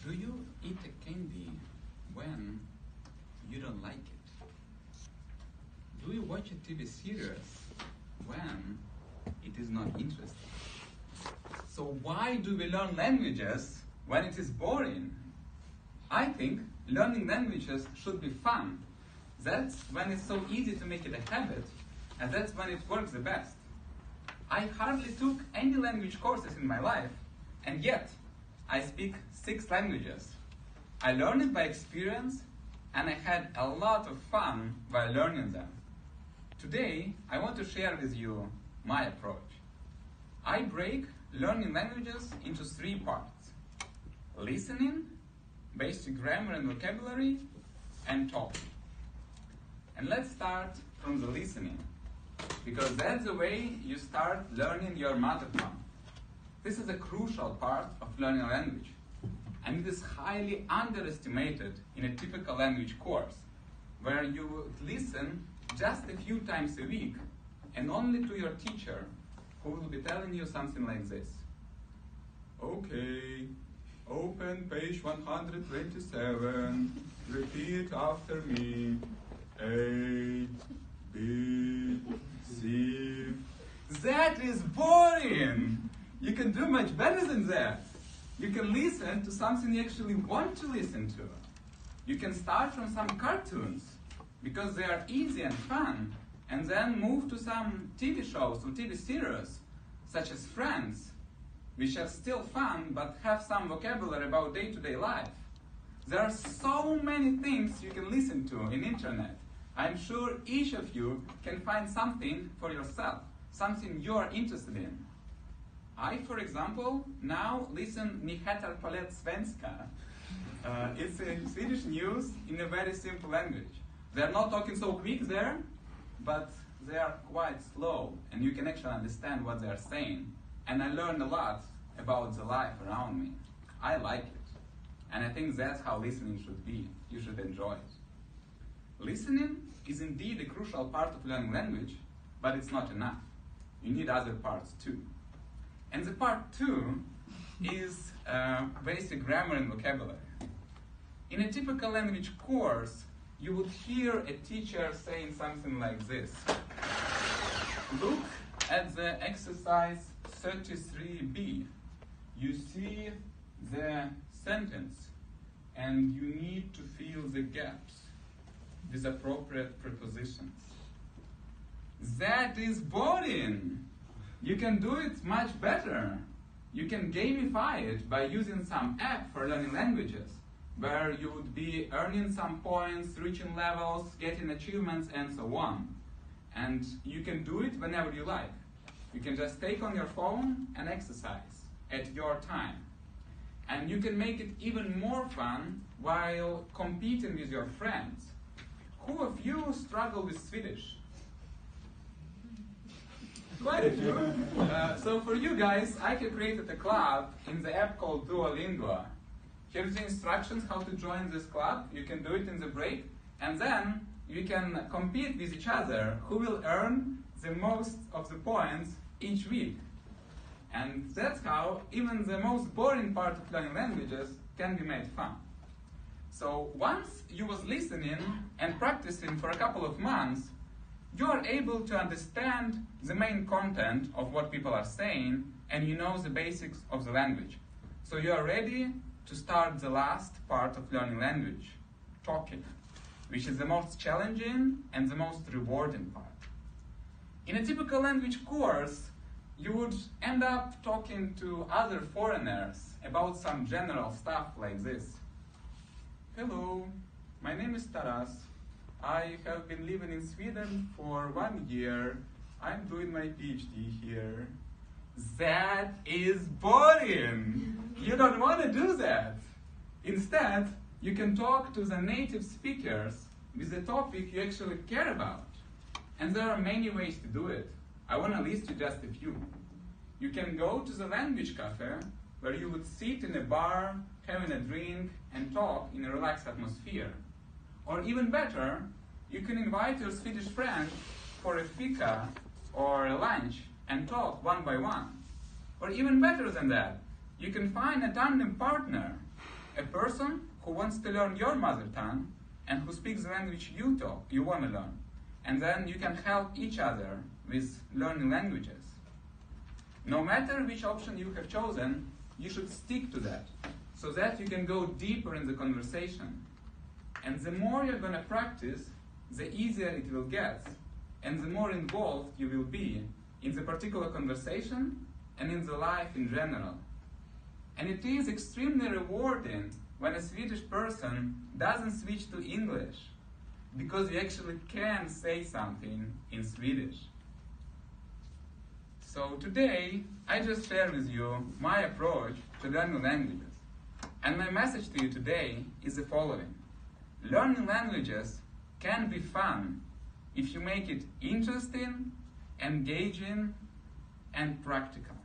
Do you eat a candy when you don't like it? Do you watch a TV series when it is not interesting? So why do we learn languages when it is boring? I think learning languages should be fun. That's when it's so easy to make it a habit, and that's when it works the best. I hardly took any language courses in my life, and yet I speak 6 languages. I learned it by experience, and I had a lot of fun while learning them. Today, I want to share with you my approach. I break learning languages into 3 parts: listening, basic grammar and vocabulary, and talking. And let's start from the listening, because that's the way you start learning your mother tongue. This is a crucial part of learning a language, and it is highly underestimated in a typical language course, where you would listen just a few times a week, and only to your teacher, who will be telling you something like this. Okay, open page 127, repeat after me. A, B, C. That is boring! You can do much better than that. You can listen to something you actually want to listen to. You can start from some cartoons, because they are easy and fun, and then move to some TV shows or TV series, such as Friends, which are still fun but have some vocabulary about day-to-day life. There are so many things you can listen to in internet. I'm sure each of you can find something for yourself, something you're interested in. I, for example, now listen Nyheter på svenska. It's a Swedish news in a very simple language. They're not talking so quick there, but they are quite slow, and you can actually understand what they are saying. And I learned a lot about the life around me. I like it. And I think that's how listening should be. You should enjoy it. Listening is indeed a crucial part of learning language, but it's not enough. You need other parts too. And the part 2 is basic grammar and vocabulary. In a typical language course, you would hear a teacher saying something like this. Look at the exercise 33b. You see the sentence, and you need to fill the gaps with appropriate prepositions. That is boring! You can do it much better. You can gamify it by using some app for learning languages, where you would be earning some points, reaching levels, getting achievements, and so on. And you can do it whenever you like. You can just take on your phone and exercise at your time. And you can make it even more fun while competing with your friends. Who of you struggle with Swedish? Quite a few. So for you guys, I have created a club in the app called Duolingo. Here's the instructions how to join this club. You can do it in the break, and then you can compete with each other who will earn the most of the points each week. And that's how even the most boring part of learning languages can be made fun. So once you was listening and practicing for a couple of months, you are able to understand the main content of what people are saying, and you know the basics of the language. So you are ready to start the last part of learning language, talking, which is the most challenging and the most rewarding part. In a typical language course, you would end up talking to other foreigners about some general stuff like this. Hello, my name is Taras. I have been living in Sweden for 1 year. I'm doing my PhD here. That is boring! You don't want to do that. Instead, you can talk to the native speakers with the topic you actually care about. And there are many ways to do it. I want to list you just a few. You can go to the language cafe, where you would sit in a bar, having a drink, and talk in a relaxed atmosphere. Or even better, you can invite your Swedish friend for a fika or a lunch and talk one by one. Or even better than that, you can find a tandem partner, a person who wants to learn your mother tongue and who speaks the language you want to learn. And then you can help each other with learning languages. No matter which option you have chosen, you should stick to that, so that you can go deeper in the conversation. And the more you're going to practice, the easier it will get, and the more involved you will be in the particular conversation and in the life in general. And it is extremely rewarding when a Swedish person doesn't switch to English, because you actually can say something in Swedish. So today, I just share with you my approach to learning languages. And my message to you today is the following. Learning languages can be fun if you make it interesting, engaging, and practical.